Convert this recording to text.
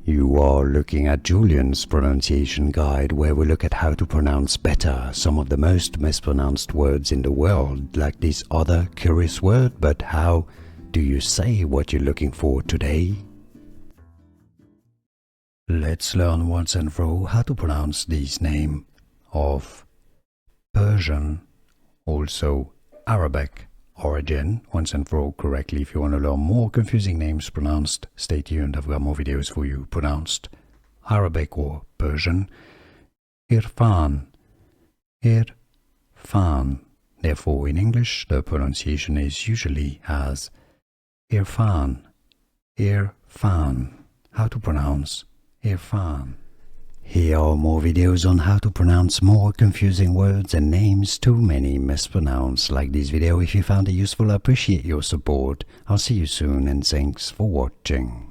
You are looking at Julian's pronunciation guide, where we look at how to pronounce better some of the most mispronounced words in the world, like this other curious word. But how do you say what you're looking for today? Let's learn once and for all how to pronounce this name of Persian, also Arabic origin, once and for all correctly. If you want to learn more confusing names pronounced, stay tuned. I've got more videos for you pronounced Arabic or Persian. Irfan, Irfan. Therefore, in English, the pronunciation is usually as Irfan, Irfan. How to pronounce Irfan. Here are more videos on how to pronounce more confusing words and names too many mispronounced. Like this video if you found it useful. I appreciate your support. I'll see you soon and thanks for watching.